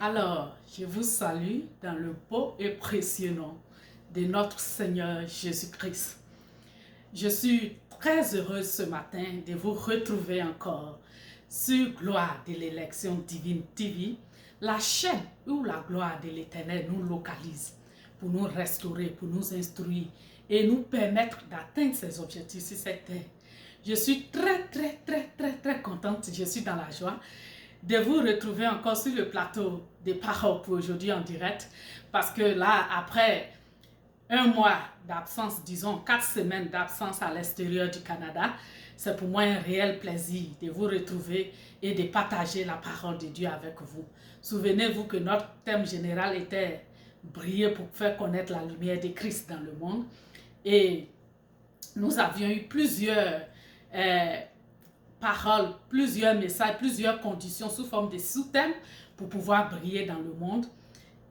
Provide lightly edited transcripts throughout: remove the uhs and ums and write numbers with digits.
Alors, je vous salue dans le beau et précieux nom de notre Seigneur Jésus-Christ. Je suis très heureuse ce matin de vous retrouver encore sur Gloire de l'élection divine TV, la chaîne où la gloire de l'Éternel nous localise pour nous restaurer, pour nous instruire et nous permettre d'atteindre ses objectifs sur cette terre. Je suis très contente, je suis dans la joie de vous retrouver encore sur le plateau des paroles pour aujourd'hui en direct, parce que là, après un mois d'absence, disons 4 semaines d'absence à l'extérieur du Canada, c'est pour moi un réel plaisir de vous retrouver et de partager la parole de Dieu avec vous. Souvenez-vous que notre thème général était briller pour faire connaître la lumière de Christ dans le monde, et nous avions eu plusieurs paroles, plusieurs messages, plusieurs conditions sous forme de sous-thèmes pour pouvoir briller dans le monde.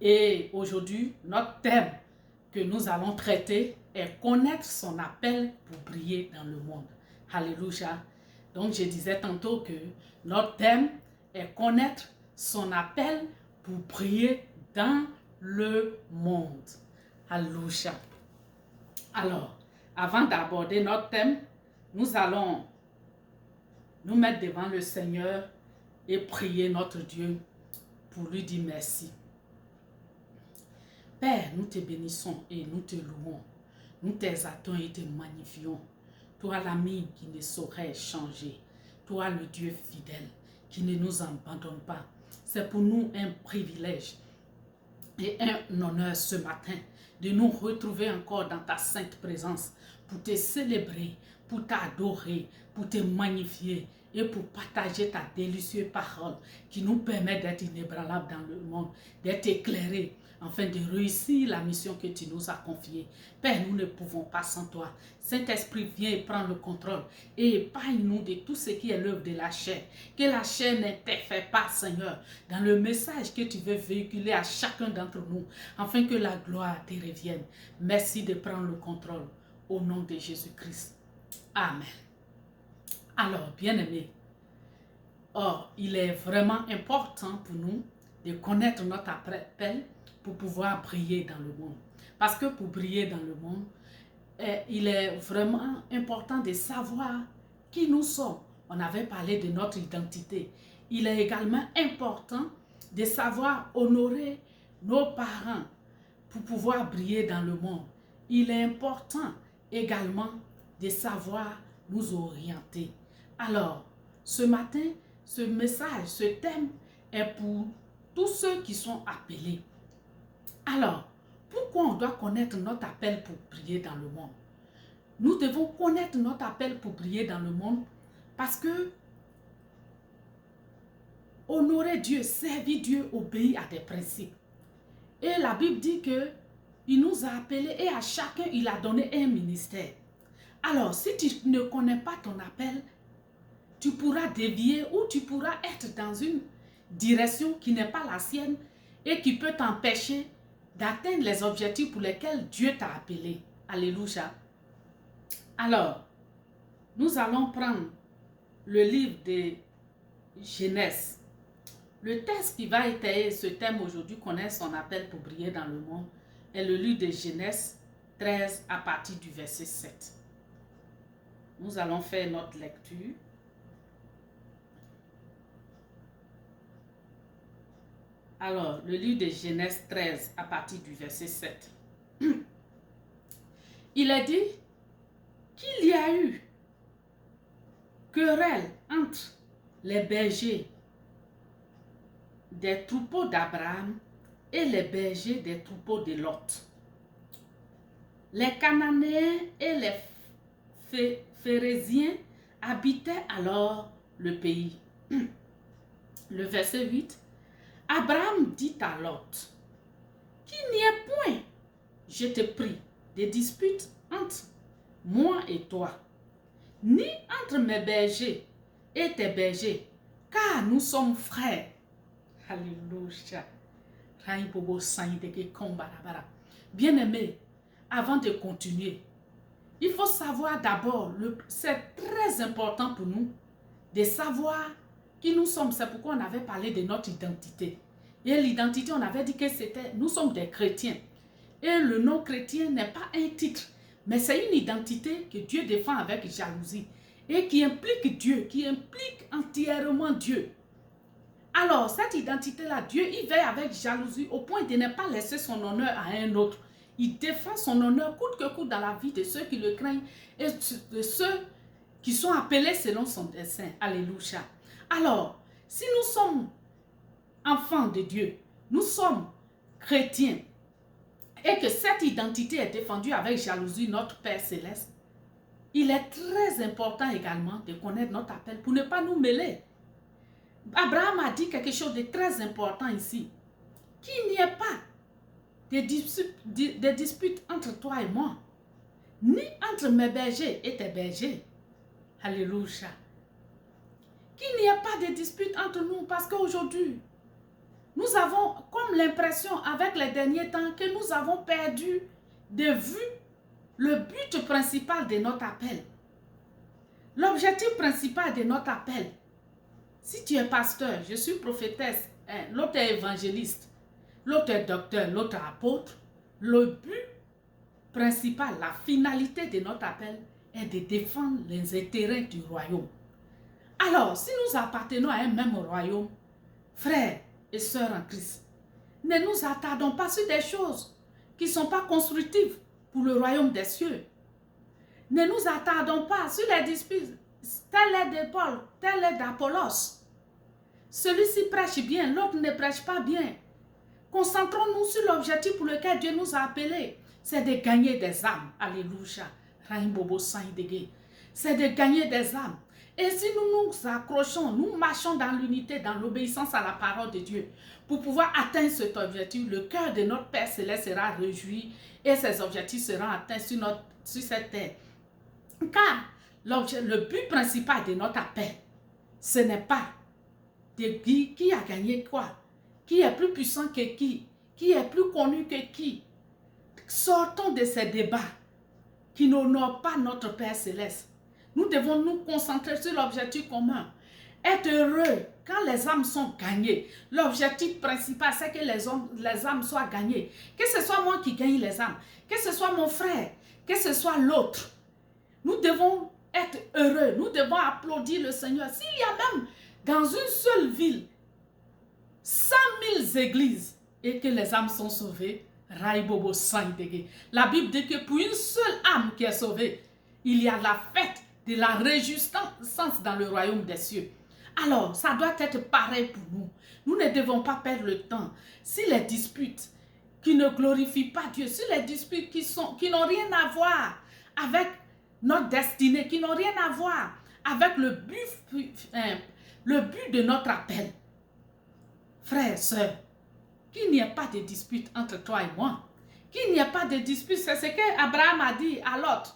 Et aujourd'hui, notre thème que nous allons traiter est connaître son appel pour briller dans le monde. Alléluia. Donc je disais tantôt que notre thème est connaître son appel pour briller dans le monde. Alléluia. Alors, avant d'aborder notre thème, nous allons nous mettre devant le Seigneur et prier notre Dieu pour lui dire merci. Père, nous te bénissons et nous te louons. Nous t'exaltons et te magnifions. Toi l'ami qui ne saurait changer. Toi le Dieu fidèle qui ne nous abandonne pas. C'est pour nous un privilège et un honneur ce matin de nous retrouver encore dans ta sainte présence pour te célébrer, pour t'adorer, pour te magnifier et pour partager ta délicieuse parole qui nous permet d'être inébranlables dans le monde, d'être éclairés afin de réussir la mission que tu nous as confiée. Père, nous ne pouvons pas sans toi. Saint-Esprit, viens et prends le contrôle et épargne-nous de tout ce qui est l'œuvre de la chair. Que la chair n'interfère pas, Seigneur, dans le message que tu veux véhiculer à chacun d'entre nous, afin que la gloire te revienne. Merci de prendre le contrôle. Au nom de Jésus-Christ. Amen. Alors, bien-aimés, il est vraiment important pour nous de connaître notre appel pour pouvoir briller dans le monde. Parce que pour briller dans le monde, il est vraiment important de savoir qui nous sommes. On avait parlé de notre identité. Il est également important de savoir honorer nos parents pour pouvoir briller dans le monde. Il est important également de savoir nous orienter. Alors, ce matin, ce message, ce thème est pour tous ceux qui sont appelés. Alors, pourquoi on doit connaître notre appel pour briller dans le monde? Nous devons connaître notre appel pour briller dans le monde parce que honorer Dieu, servir Dieu, obéir à des principes. Et la Bible dit que il nous a appelés et à chacun il a donné un ministère. Alors, si tu ne connais pas ton appel, tu pourras dévier ou tu pourras être dans une direction qui n'est pas la sienne et qui peut t'empêcher d'atteindre les objectifs pour lesquels Dieu t'a appelé. Alléluia. Alors, nous allons prendre le livre de Genèse. Le texte qui va étayer ce thème aujourd'hui, connaître son appel pour briller dans le monde, est le livre de Genèse 13 à partir du verset 7. Nous allons faire notre lecture. Alors, le livre de Genèse 13 à partir du verset 7. Il est dit qu'il y a eu querelle entre les bergers des troupeaux d'Abraham et les bergers des troupeaux de Lot. Les Cananéens et les Phérésiens habitaient alors le pays. Le verset 8. Abraham dit à Lot, qu'il n'y ait point, je te prie, de dispute entre moi et toi, ni entre mes bergers et tes bergers, car nous sommes frères. Alléluia. Bien-aimé, avant de continuer, il faut savoir d'abord, c'est très important pour nous de savoir qui nous sommes. C'est pourquoi on avait parlé de notre identité. Et l'identité, on avait dit que c'était, nous sommes des chrétiens. Et le nom chrétien n'est pas un titre, mais c'est une identité que Dieu défend avec jalousie et qui implique Dieu, qui implique entièrement Dieu. Alors, cette identité-là, Dieu, il veille avec jalousie au point de ne pas laisser son honneur à un autre. Il défend son honneur coûte que coûte dans la vie de ceux qui le craignent et de ceux qui sont appelés selon son dessein. Alléluia. Alors, si nous sommes enfants de Dieu, nous sommes chrétiens, et que cette identité est défendue avec jalousie, notre Père Céleste, il est très important également de connaître notre appel pour ne pas nous mêler. Abraham a dit quelque chose de très important ici. Qu'il n'y ait pas de disputes entre toi et moi, ni entre mes bergers et tes bergers. Alléluia. Qu'il n'y ait pas de disputes entre nous, parce qu'aujourd'hui, nous avons comme l'impression avec les derniers temps que nous avons perdu de vue le but principal de notre appel. L'objectif principal de notre appel. Si tu es pasteur, je suis prophétesse, l'autre est évangéliste, l'autre est docteur, l'autre est apôtre, le but principal, la finalité de notre appel est de défendre les intérêts du royaume. Alors, si nous appartenons à un même royaume, frères et sœurs en Christ, ne nous attardons pas sur des choses qui ne sont pas constructives pour le royaume des cieux. Ne nous attardons pas sur les disputes. Tel est de Paul, tel est d'Apollos. Celui-ci prêche bien, l'autre ne prêche pas bien. Concentrons-nous sur l'objectif pour lequel Dieu nous a appelés. C'est de gagner des âmes. Alléluia. C'est de gagner des âmes. Et si nous nous accrochons, nous marchons dans l'unité, dans l'obéissance à la parole de Dieu, pour pouvoir atteindre cet objectif, le cœur de notre Père Céleste sera réjoui et ses objectifs seront atteints sur cette terre. Car le but principal de notre appel, ce n'est pas de qui a gagné quoi, qui est plus puissant que qui est plus connu que qui. Sortons de ces débats qui n'honorent pas notre Père Céleste. Nous devons nous concentrer sur l'objectif commun. Être heureux quand les âmes sont gagnées. L'objectif principal, c'est que les âmes soient gagnées. Que ce soit moi qui gagne les âmes, que ce soit mon frère, que ce soit l'autre. Nous devons être heureux. Nous devons applaudir le Seigneur. S'il y a même dans une seule ville 100 000 églises et que les âmes sont sauvées, la Bible dit que pour une seule âme qui est sauvée, il y a la fête de la réjouissance dans le royaume des cieux. Alors, ça doit être pareil pour nous. Nous ne devons pas perdre le temps. Si les disputes qui ne glorifient pas Dieu, si les disputes qui n'ont rien à voir avec notre destinée, qui n'ont rien à voir avec le but de notre appel, frères et sœurs, qu'il n'y ait pas de dispute entre toi et moi. Qu'il n'y ait pas de dispute, c'est ce qu'Abraham a dit à Lot.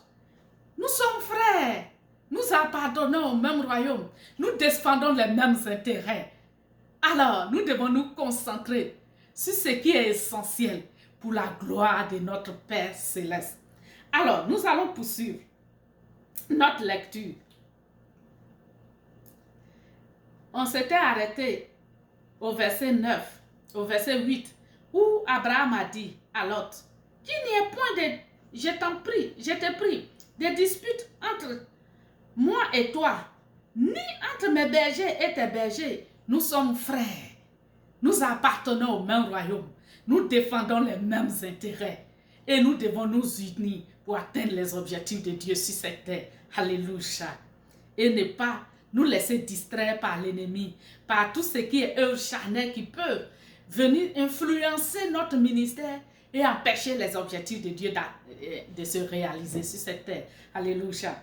Nous sommes frères. Nous appartenons au même royaume. Nous défendons les mêmes intérêts. Alors, nous devons nous concentrer sur ce qui est essentiel pour la gloire de notre Père Céleste. Alors, nous allons poursuivre notre lecture. On s'était arrêté au verset 9, au verset 8, où Abraham a dit à Lot, qu'il n'y ait point de, je te prie, des disputes entre moi et toi, ni entre mes bergers et tes bergers. Nous sommes frères. Nous appartenons au même royaume. Nous défendons les mêmes intérêts. Et nous devons nous unir pour atteindre les objectifs de Dieu sur cette terre. Alléluia. Et ne pas nous laisser distraire par l'ennemi, par tout ce qui est œuvre charnelle qui peut venir influencer notre ministère et empêcher les objectifs de Dieu de se réaliser sur cette terre. Alléluia.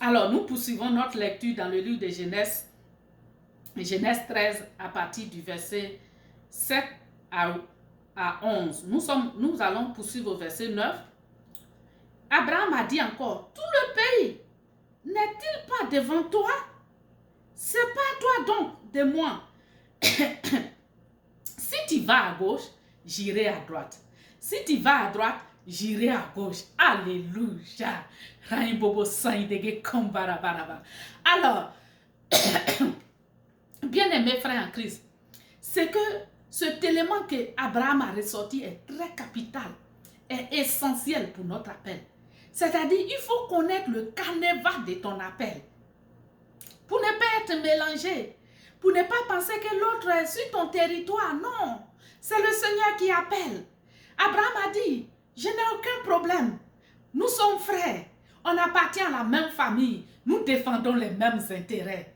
Alors, nous poursuivons notre lecture dans le livre de Genèse 13, à partir du verset 7 à 11. Nous allons poursuivre au verset 9. Abraham a dit encore, tout le pays n'est-il pas devant toi? Sépare-toi donc de moi. Si tu vas à gauche, j'irai à droite. Si tu vas à droite, j'irai à gauche. Alléluia. Alors, bien-aimés frères en Christ, ce que cet élément que Abraham a ressorti est très capital, est essentiel pour notre appel. C'est-à-dire, il faut connaître le canevas de ton appel. Pour ne pas être mélangé, pour ne pas penser que l'autre est sur ton territoire. Non, c'est le Seigneur qui appelle. Abraham a dit, je n'ai aucun problème. Nous sommes frères. On appartient à la même famille. Nous défendons les mêmes intérêts.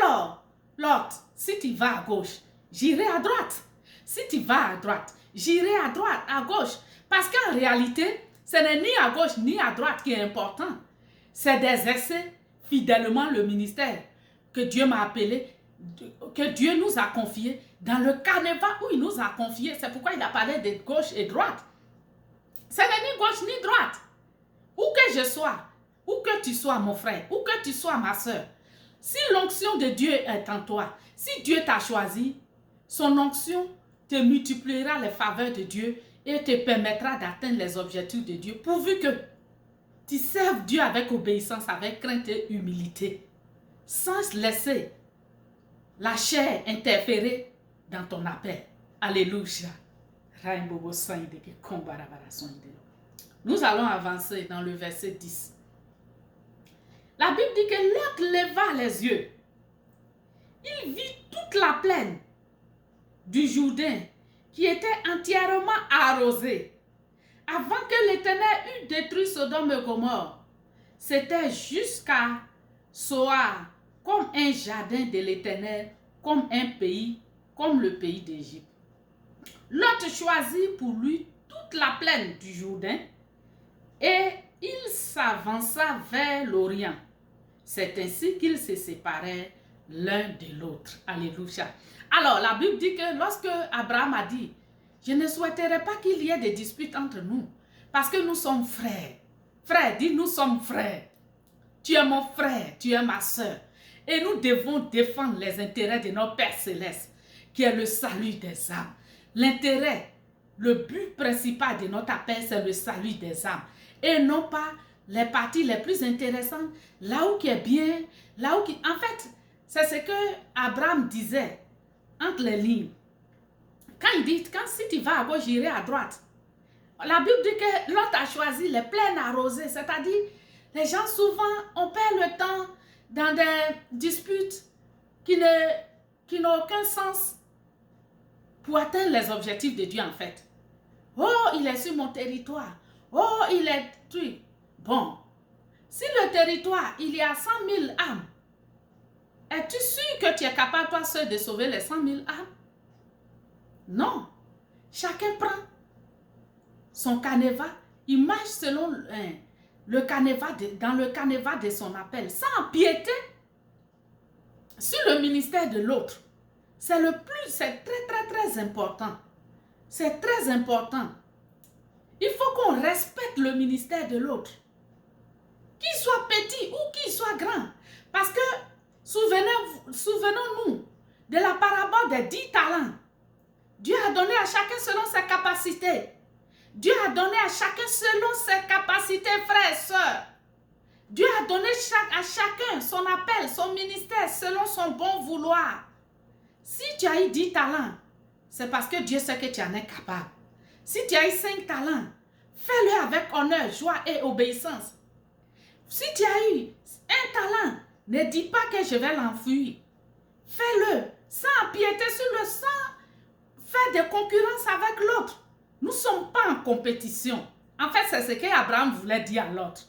Alors, Lot, si tu vas à gauche, j'irai à droite. Si tu vas à droite, j'irai à droite, à gauche. Parce qu'en réalité, ce n'est ni à gauche ni à droite qui est important. C'est d'exercer fidèlement le ministère que Dieu m'a appelé, que Dieu nous a confié, dans le canevas où il nous a confié. C'est pourquoi il a parlé de gauche et droite. Ce n'est ni gauche ni droite. Où que je sois, où que tu sois mon frère, où que tu sois ma soeur, si l'onction de Dieu est en toi, si Dieu t'a choisi, son onction te multipliera les faveurs de Dieu et te permettra d'atteindre les objectifs de Dieu, pourvu que tu serves Dieu avec obéissance, avec crainte et humilité, sans laisser la chair interférer dans ton appel. Alléluia. Nous allons avancer dans le verset 10. La Bible dit que Lot leva les yeux. Il vit toute la plaine du Jourdain qui était entièrement arrosée. Avant que l'Éternel eût détruit Sodome et Gomorrhe, c'était jusqu'à Soar, comme un jardin de l'Éternel, comme un pays, comme le pays d'Égypte. Lot choisit pour lui toute la plaine du Jourdain et il s'avança vers l'Orient. C'est ainsi qu'ils se séparaient l'un de l'autre. Alléluia. Alors, la Bible dit que lorsque Abraham a dit, je ne souhaiterais pas qu'il y ait des disputes entre nous, parce que nous sommes frères. Frère, dis, nous sommes frères. Tu es mon frère, tu es ma soeur. Et nous devons défendre les intérêts de notre Père Céleste, qui est le salut des âmes. L'intérêt, le but principal de notre appel, c'est le salut des âmes. Et non pas les parties les plus intéressantes, là où qui est bien, là où qui... En fait, c'est ce que Abraham disait entre les lignes. Quand il dit, si tu vas à gauche, j'irai à droite. La Bible dit que l'autre a choisi les plaines arrosées, c'est-à-dire les gens souvent, on perd le temps dans des disputes qui n'ont aucun sens pour atteindre les objectifs de Dieu en fait. Oh, il est sur mon territoire. Oh, il est... Oui. Bon, si le territoire, il y a 100 000 âmes, es-tu sûr que tu es capable toi seul de sauver les 100 000 âmes? Non. Chacun prend son canevas, il marche selon le canevas dans le canevas de son appel, sans empiéter sur le ministère de l'autre. C'est très important. C'est très important. Il faut qu'on respecte le ministère de l'autre. Qu'il soit petit ou qu'il soit grand. Parce que, souvenons-nous de la parabole des 10 talents. Dieu a donné à chacun selon ses capacités. Dieu a donné à chacun selon ses capacités, frères et sœurs. Dieu a donné à chacun son appel, son ministère, selon son bon vouloir. Si tu as eu 10 talents, c'est parce que Dieu sait que tu en es capable. Si tu as eu 5 talents, fais-le avec honneur, joie et obéissance. Si tu as eu un talent, ne dis pas que je vais l'enfuir. Fais-le sans empiéter sur le sang, faire des concurrences avec l'autre. Nous ne sommes pas en compétition. En fait, c'est ce qu'Abraham voulait dire à l'autre.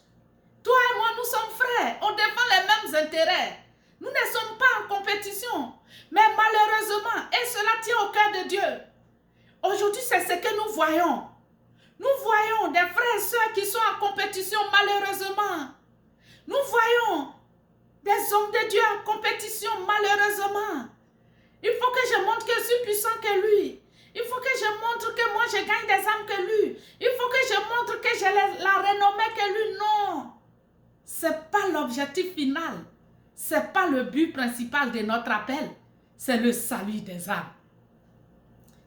Toi et moi, nous sommes frères. On défend les mêmes intérêts. Nous ne sommes pas en compétition. Mais malheureusement, et cela tient au cœur de Dieu. Aujourd'hui, c'est ce que nous voyons. Nous voyons des frères et sœurs qui sont en compétition, malheureusement. Nous voyons des hommes de Dieu en compétition, malheureusement. Il faut que je montre que je suis puissant que lui. Il faut que je montre que moi, je gagne des âmes que lui. Il faut que je montre que j'ai la renommée que lui. Non. Ce n'est pas l'objectif final. Ce n'est pas le but principal de notre appel. C'est le salut des âmes.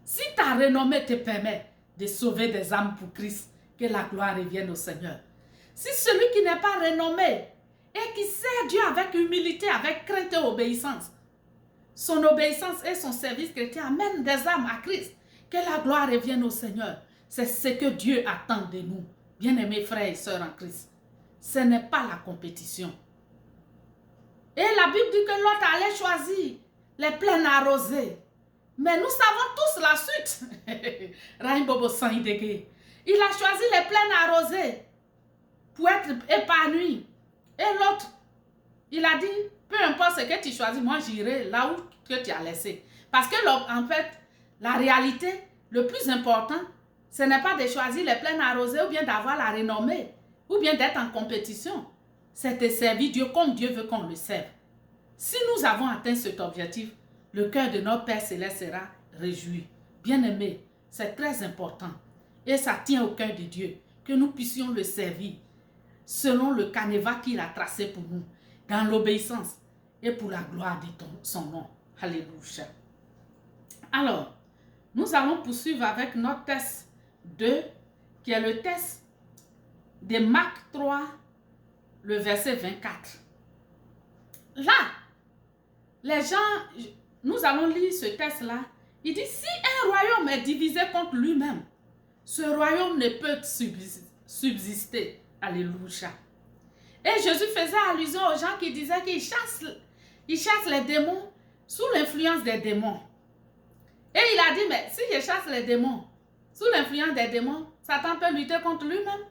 Si ta renommée te permet de sauver des âmes pour Christ, que la gloire revienne au Seigneur. Si celui qui n'est pas renommé et qui sert Dieu avec humilité, avec crainte et obéissance, son obéissance et son service chrétien amènent des âmes à Christ. Que la gloire revienne au Seigneur. C'est ce que Dieu attend de nous. Bien-aimés frères et sœurs en Christ. Ce n'est pas la compétition. Et la Bible dit que l'autre allait choisir les plaines arrosées. Mais nous savons tous la suite. Il a choisi les plaines arrosées pour être épanoui. Et l'autre, il a dit, peu importe ce que tu choisis, moi j'irai là où que tu as laissé. Parce que en fait, la réalité, le plus important, ce n'est pas de choisir les plaines arrosées ou bien d'avoir la renommée ou bien d'être en compétition. C'est de servir Dieu comme Dieu veut qu'on le serve. Si nous avons atteint cet objectif, le cœur de notre Père Céleste sera réjoui. Bien-aimé, c'est très important. Et ça tient au cœur de Dieu que nous puissions le servir selon le canevas qu'il a tracé pour nous, dans l'obéissance et pour la gloire de son nom. Alléluia. Alors, nous allons poursuivre avec notre test 2, qui est le test de Marc 3, le verset 24. Là, les gens, nous allons lire ce test-là. Il dit, si un royaume est divisé contre lui-même, ce royaume ne peut subsister. Alléluia. Et Jésus faisait allusion aux gens qui disaient qu'ils chassent les démons sous l'influence des démons. Et il a dit, mais si je chasse les démons sous l'influence des démons, Satan peut lutter contre lui-même.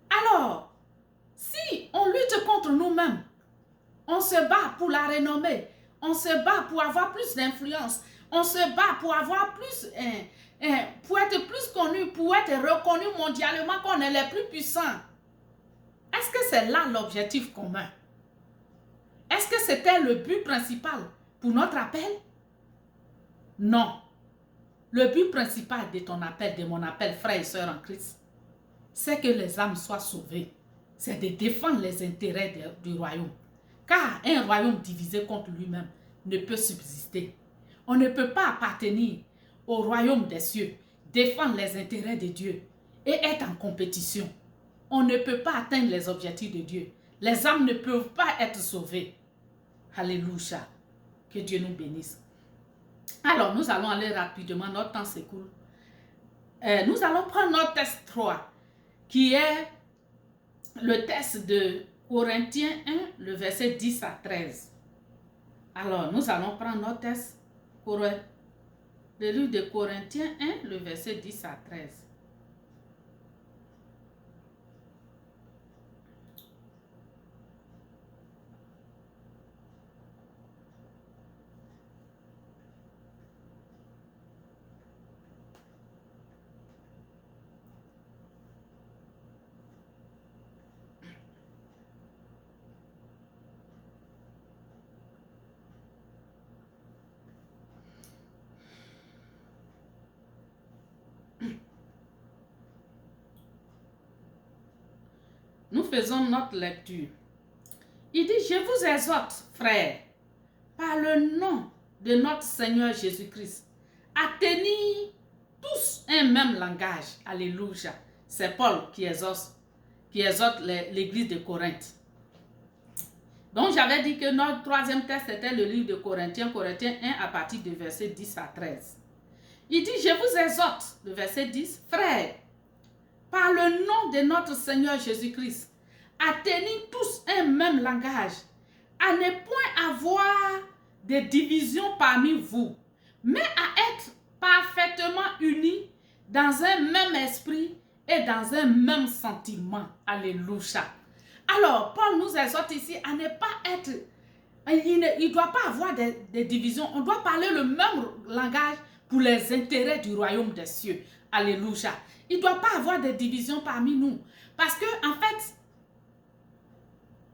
Alors, si on lutte contre nous-mêmes, on se bat pour la renommée, on se bat pour avoir plus d'influence, on se bat pour avoir plus, pour être plus connu, pour être reconnu mondialement qu'on est les plus puissants. Est-ce que c'est là l'objectif commun? Est-ce que c'était le but principal pour notre appel? Non. Le but principal de ton appel, de mon appel, frères et sœurs en Christ, c'est que les âmes soient sauvées. C'est de défendre les intérêts du royaume. Car un royaume divisé contre lui-même ne peut subsister. On ne peut pas appartenir au royaume des cieux, défendre les intérêts de Dieu et être en compétition. On ne peut pas atteindre les objectifs de Dieu. Les âmes ne peuvent pas être sauvées. Alléluia. Que Dieu nous bénisse. Alors, nous allons aller rapidement. Notre temps s'écoule. Nous allons prendre notre test 3, qui est le test de Corinthiens 1, le verset 10 à 13. Alors, nous allons prendre notre test, le livre de Corinthiens 1, le verset 10 à 13. Nous faisons notre lecture. Il dit, je vous exhorte, frères, par le nom de notre Seigneur Jésus-Christ, à tenir tous un même langage. Alléluia. C'est Paul qui exhorte l'église de Corinthe. Donc j'avais dit que notre troisième texte était le livre de Corinthiens, Corinthiens 1 à partir du verset 10 à 13. Il dit, je vous exhorte, le verset 10, frères, par le nom de notre Seigneur Jésus-Christ, à tenir tous un même langage, à ne point avoir de divisions parmi vous, mais à être parfaitement unis dans un même esprit et dans un même sentiment. Alléluia. Alors, Paul nous exhorte ici à ne pas être, il ne doit pas avoir de divisions, on doit parler le même langage pour les intérêts du royaume des cieux. Alléluia. Il ne doit pas avoir de divisions parmi nous. Parce que, en fait,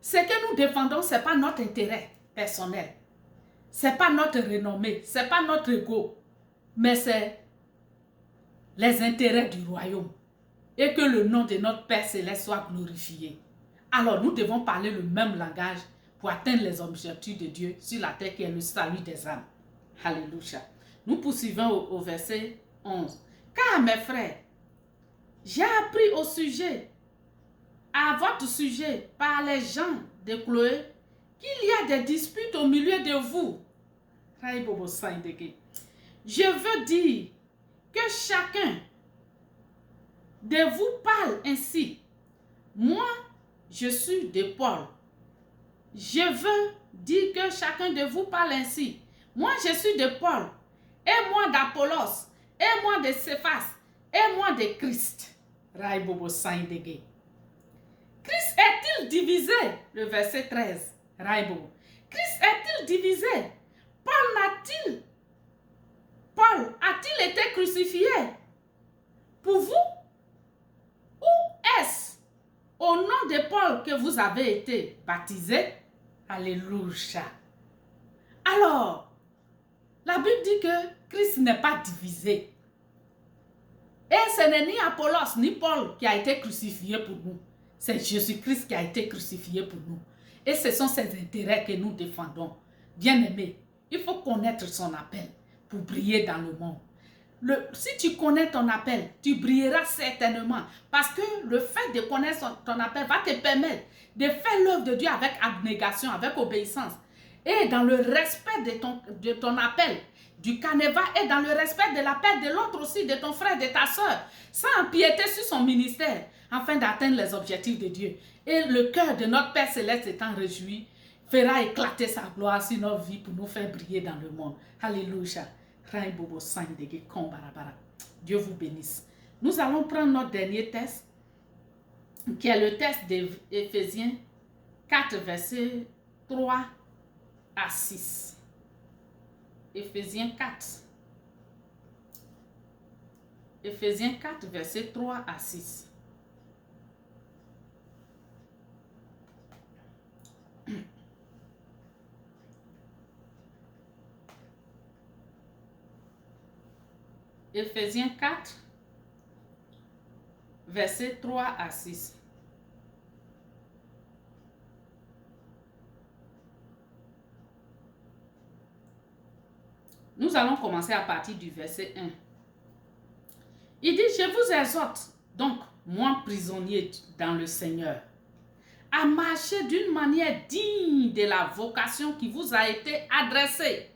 ce que nous défendons, ce n'est pas notre intérêt personnel. Ce n'est pas notre renommée. Ce n'est pas notre ego. Mais c'est les intérêts du royaume. Et que le nom de notre Père Céleste soit glorifié. Alors, nous devons parler le même langage pour atteindre les objectifs de Dieu sur la terre qui est le salut des âmes. Alléluia. Nous poursuivons au verset 11. Car, mes frères, j'ai appris à votre sujet, par les gens de Chloé, qu'il y a des disputes au milieu de vous. Je veux dire que chacun de vous parle ainsi. Moi, je suis de Paul. Je veux dire que chacun de vous parle ainsi. Moi, je suis de Paul. Et moi d'Apollos. Et moi de Céphas. Et moi de Christ. Christ est-il divisé? Le verset 13. Christ est-il divisé? Paul a-t-il été crucifié pour vous? Ou est-ce au nom de Paul que vous avez été baptisé? Alléluia. Alors, la Bible dit que Christ n'est pas divisé. Et ce n'est ni Apollos ni Paul qui a été crucifié pour nous. C'est Jésus-Christ qui a été crucifié pour nous. Et ce sont ses intérêts que nous défendons. Bien-aimé, il faut connaître son appel pour briller dans le monde. Si tu connais ton appel, tu brilleras certainement. Parce que le fait de connaître ton appel va te permettre de faire l'œuvre de Dieu avec abnégation, avec obéissance. Et dans le respect de ton appel, du canevas, et dans le respect de l'appel de l'autre aussi, de ton frère, de ta soeur, sans empiéter sur son ministère, afin d'atteindre les objectifs de Dieu. Et le cœur de notre Père Céleste étant réjoui, fera éclater sa gloire sur nos vies pour nous faire briller dans le monde. Alléluia. Dieu vous bénisse. Nous allons prendre notre dernier test, qui est le test d'Éphésiens 4, versets 3 à 6. Éphésiens 4. Éphésiens 4, versets 3 à 6. Éphésiens 4, versets 3 à 6. Nous allons commencer à partir du verset 1. Il dit, je vous exhorte, donc, moi prisonnier dans le Seigneur, à marcher d'une manière digne de la vocation qui vous a été adressée,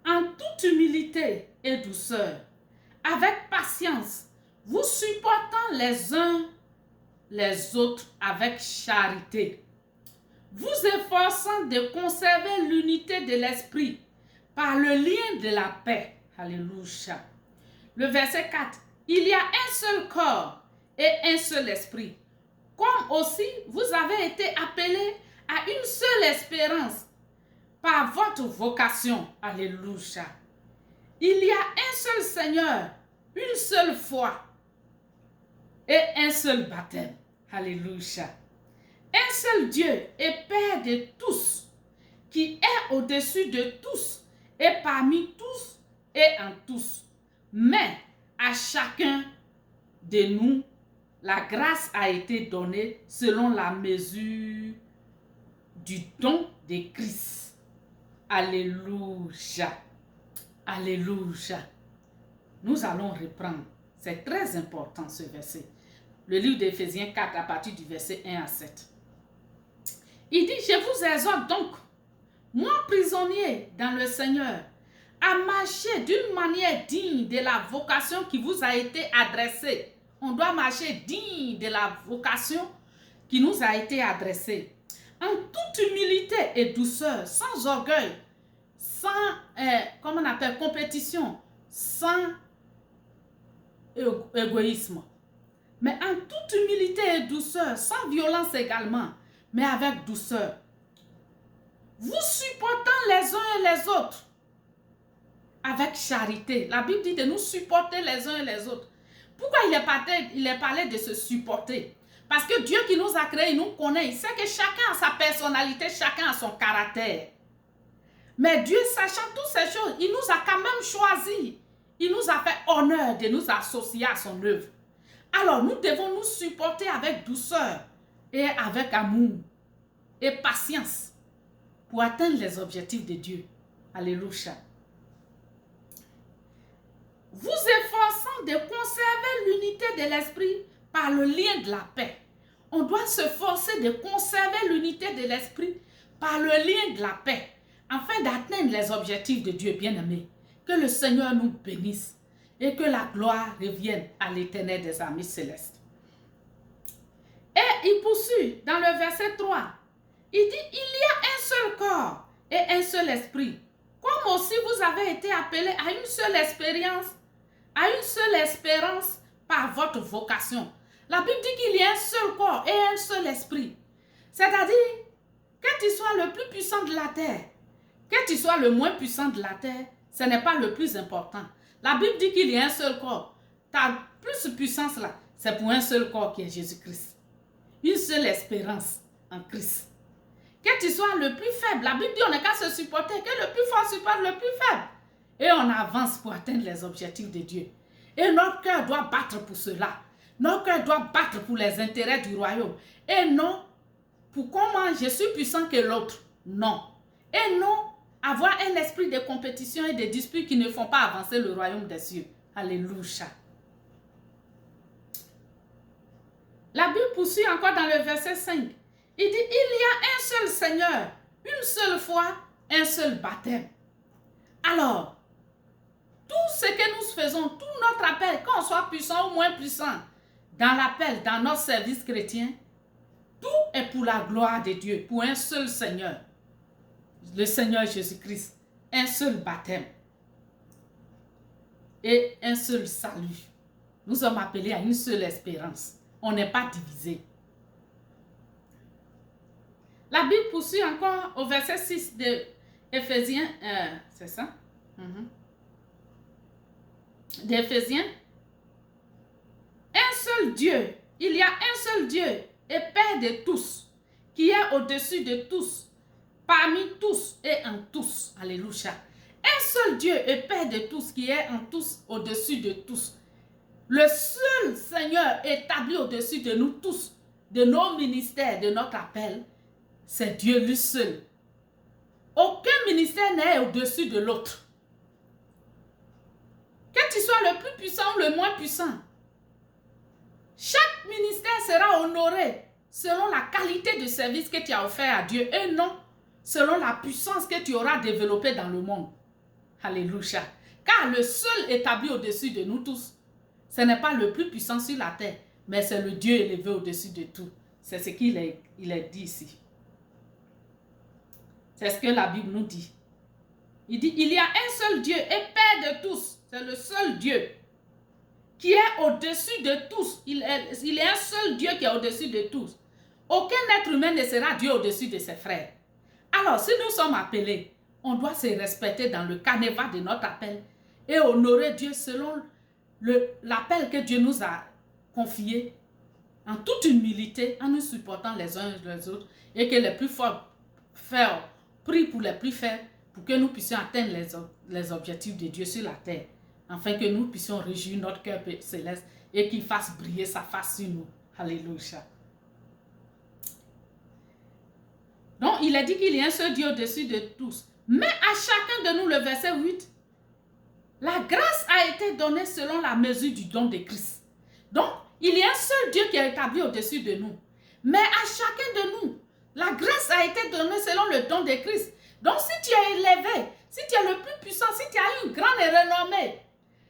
en toute humilité et douceur, avec patience, vous supportant les uns les autres avec charité, vous efforçant de conserver l'unité de l'esprit par le lien de la paix. Alléluia. Le verset 4. Il y a un seul corps et un seul esprit, comme aussi vous avez été appelés à une seule espérance par votre vocation. Alléluia. Il y a un seul Seigneur, une seule foi et un seul baptême. Alléluia. Un seul Dieu et Père de tous, qui est au-dessus de tous et parmi tous et en tous. Mais à chacun de nous, la grâce a été donnée selon la mesure du don de Christ. Alléluia. Alléluia. Nous allons reprendre. C'est très important ce verset. Le livre d'Éphésiens 4 à partir du verset 1 à 7. Il dit, je vous exhorte donc, moi prisonnier dans le Seigneur, à marcher d'une manière digne de la vocation qui vous a été adressée. On doit marcher digne de la vocation qui nous a été adressée. En toute humilité et douceur, sans orgueil, sans, comment on appelle, compétition, sans égoïsme. Mais en toute humilité et douceur, sans violence également, mais avec douceur. Vous supportant les uns et les autres avec charité. La Bible dit de nous supporter les uns et les autres. Pourquoi il est parlé de se supporter? Parce que Dieu qui nous a créés, il nous connaît. Il sait que chacun a sa personnalité, chacun a son caractère. Mais Dieu, sachant toutes ces choses, il nous a quand même choisis. Il nous a fait honneur de nous associer à son œuvre. Alors, nous devons nous supporter avec douceur et avec amour et patience pour atteindre les objectifs de Dieu. Alléluia. Vous efforçant de conserver l'unité de l'esprit par le lien de la paix. On doit se forcer de conserver l'unité de l'esprit par le lien de la paix, afin d'atteindre les objectifs de Dieu bien-aimé. Que le Seigneur nous bénisse et que la gloire revienne à l'Éternel des armées célestes. Et il poursuit dans le verset 3. Il dit, il y a un seul corps et un seul esprit. Comme aussi vous avez été appelés à une seule espérance par votre vocation. La Bible dit qu'il y a un seul corps et un seul esprit. C'est-à-dire, que tu sois le plus puissant de la terre, que tu sois le moins puissant de la terre, ce n'est pas le plus important. La Bible dit qu'il y a un seul corps. Ta plus puissance là, c'est pour un seul corps qui est Jésus-Christ. Une seule espérance en Christ. Que tu sois le plus faible, la Bible dit on n'a qu'à se supporter, que le plus fort supporte le plus faible. Et on avance pour atteindre les objectifs de Dieu. Et notre cœur doit battre pour cela. Notre cœur doit battre pour les intérêts du royaume. Et non pour comment je suis puissant que l'autre. Non. Et non avoir un esprit de compétition et de disputes qui ne font pas avancer le royaume des cieux. Alléluia. La Bible poursuit encore dans le verset 5. Il dit, il y a un seul Seigneur, une seule foi, un seul baptême. Alors, tout ce que nous faisons, tout notre appel, qu'on soit puissant ou moins puissant, dans l'appel, dans notre service chrétien, tout est pour la gloire de Dieu, pour un seul Seigneur, le Seigneur Jésus-Christ, un seul baptême et un seul salut. Nous sommes appelés à une seule espérance. On n'est pas divisés. La Bible poursuit encore au verset 6 de Éphésiens, c'est ça? D'Éphésiens. Un seul Dieu, il y a un seul Dieu et Père de tous, qui est au-dessus de tous, parmi tous et en tous. Alléluia. Un seul Dieu et Père de tous, qui est en tous, au-dessus de tous. Le seul Seigneur établi au-dessus de nous tous, de nos ministères, de notre appel, c'est Dieu lui seul. Aucun ministère n'est au-dessus de l'autre. Que tu sois le plus puissant ou le moins puissant, chaque ministère sera honoré selon la qualité de service que tu as offert à Dieu et non selon la puissance que tu auras développée dans le monde. Alléluia. Car le seul établi au-dessus de nous tous, ce n'est pas le plus puissant sur la terre, mais c'est le Dieu élevé au-dessus de tout. C'est ce qu'il est dit ici. C'est ce que la Bible nous dit. Il dit, il y a un seul Dieu et Père de tous. C'est le seul Dieu qui est au-dessus de tous. Il est un seul Dieu qui est au-dessus de tous. Aucun être humain ne sera Dieu au-dessus de ses frères. Alors, si nous sommes appelés, on doit se respecter dans le canevas de notre appel et honorer Dieu selon l'appel que Dieu nous a confié en toute humilité, en nous supportant les uns les autres et que les plus forts prient pour les plus faibles pour que nous puissions atteindre les objectifs de Dieu sur la terre, afin que nous puissions réjouir notre cœur céleste et qu'il fasse briller sa face sur nous. Alléluia. Donc, il a dit qu'il y a un seul Dieu au-dessus de tous. Mais à chacun de nous, le verset 8, la grâce a été donnée selon la mesure du don de Christ. Donc, il y a un seul Dieu qui est établi au-dessus de nous. Mais à chacun de nous, la grâce a été donnée selon le don de Christ. Donc, si tu es élevé, si tu es le plus puissant, si tu as une grande renommée,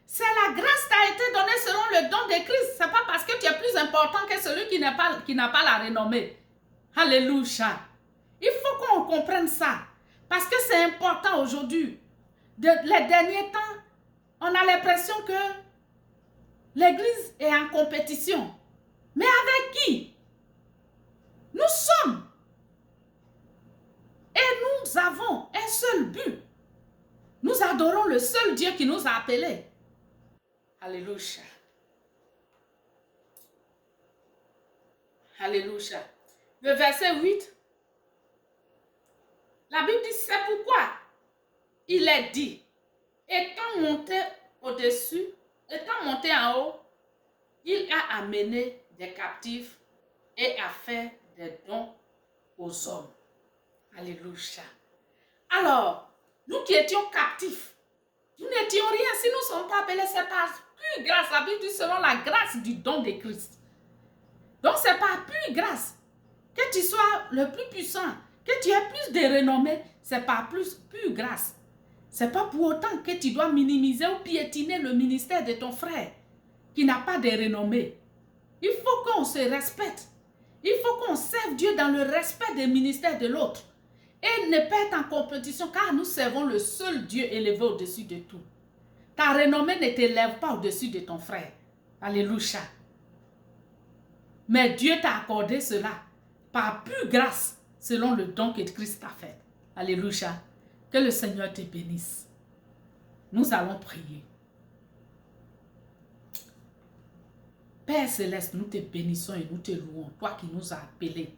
c'est la grâce qui a été donnée selon le don de Christ. Ce n'est pas parce que tu es plus important que celui qui n'a pas la renommée. Alléluia. Il faut qu'on comprenne ça. Parce que c'est important aujourd'hui. Les derniers temps, on a l'impression que l'Église est en compétition. Mais avec qui? Nous sommes. Et nous avons un seul but. Nous adorons le seul Dieu qui nous a appelés. Alléluia. Alléluia. Le verset 8. La Bible dit, c'est pourquoi il est dit, étant monté au-dessus, étant monté en haut, il a amené des captifs et a fait des dons aux hommes. Alléluia. Alors, nous qui étions captifs, nous n'étions rien. Si nous ne sommes pas appelés, c'est par pure grâce. La Bible dit selon la grâce du don de Christ. Donc, ce n'est pas pure grâce. Que tu sois le plus puissant, que tu aies plus de renommée, ce n'est pas plus pure grâce. Ce n'est pas pour autant que tu dois minimiser ou piétiner le ministère de ton frère qui n'a pas de renommée. Il faut qu'on se respecte. Il faut qu'on serve Dieu dans le respect des ministères de l'autre. Et ne pas être en compétition car nous servons le seul Dieu élevé au-dessus de tout. Ta renommée ne t'élève pas au-dessus de ton frère. Alléluia. Mais Dieu t'a accordé cela par pure grâce selon le don que Christ t'a fait. Alléluia. Que le Seigneur te bénisse. Nous allons prier. Père Céleste, nous te bénissons et nous te louons, toi qui nous as appelés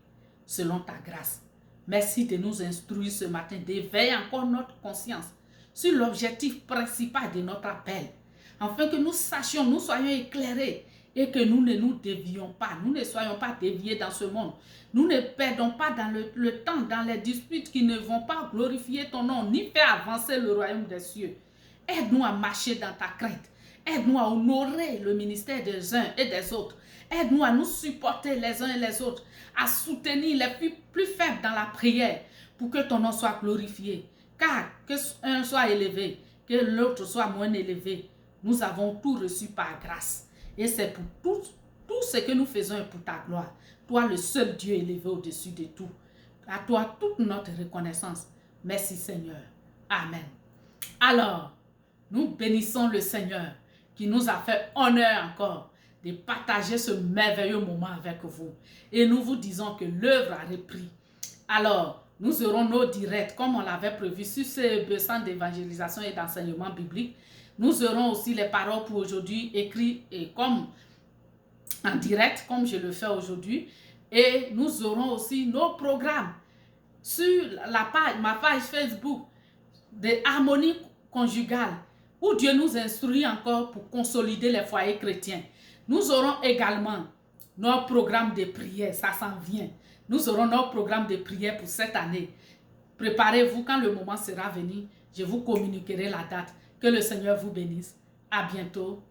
selon ta grâce. Merci de nous instruire ce matin, d'éveiller encore notre conscience sur l'objectif principal de notre appel, afin que nous sachions, nous soyons éclairés et que nous ne nous dévions pas, nous ne soyons pas déviés dans ce monde. Nous ne perdons pas dans le temps, dans les disputes qui ne vont pas glorifier ton nom, ni faire avancer le royaume des cieux. Aide-nous à marcher dans ta crainte. Aide-nous à honorer le ministère des uns et des autres. Aide-nous à nous supporter les uns et les autres, à soutenir les plus faibles dans la prière pour que ton nom soit glorifié. Car que un soit élevé, que l'autre soit moins élevé, nous avons tout reçu par grâce. Et c'est pour tout ce que nous faisons et pour ta gloire. Toi, le seul Dieu élevé au-dessus de tout. À toi, toute notre reconnaissance. Merci Seigneur. Amen. Alors, nous bénissons le Seigneur qui nous a fait honneur encore de partager ce merveilleux moment avec vous. Et nous vous disons que l'œuvre a repris. Alors, nous aurons nos directs comme on l'avait prévu sur ce centre d'évangélisation et d'enseignement biblique. Nous aurons aussi les paroles pour aujourd'hui écrites et comme en direct, comme je le fais aujourd'hui. Et nous aurons aussi nos programmes sur ma page Facebook de harmonie conjugale, où Dieu nous instruit encore pour consolider les foyers chrétiens. Nous aurons également nos programmes de prière, ça s'en vient. Nous aurons nos programmes de prière pour cette année. Préparez-vous, quand le moment sera venu, je vous communiquerai la date. Que le Seigneur vous bénisse. À bientôt.